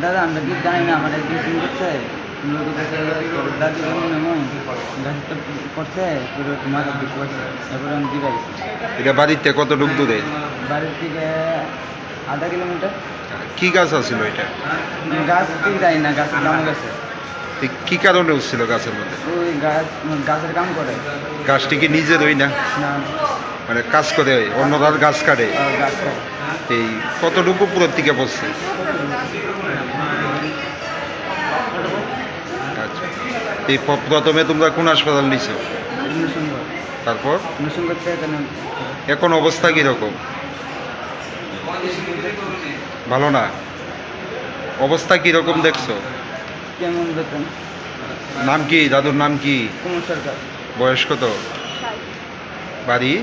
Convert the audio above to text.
দাদা আমরা কি জানি না আমাদের ডিউটি করছে দাদি করছে পুরো তোমার কিছু করছে এরপরে আমি দিবাই এটা বাড়িতে কত ডুব দূরে? বাড়ির থেকে আধা কিলোমিটার। কি গাছ আছিল এটা? গাছ ঠিক জানি না, গাছের দাম গেছে। কি কারণে উঠছিল গাছের মধ্যে? ওই গাছের কাম করে। গাছটি কি নিজের ওই না না মানে কাজ করে অন্যরা গাছ কাটে? গাছ করে। এই কতটুকু উপরের থেকে পড়ছে? আচ্ছা, এই প্রথমে তোমরা কোন হাসপাতাল নিছো? তারপর এখন অবস্থা কিরকম? ভালো না? অবস্থা কিরকম দেখছো? কেমন বেতন? নাম কি? দাদুর নাম কি? কুমার সরকার। বয়স কত? বাড়ি?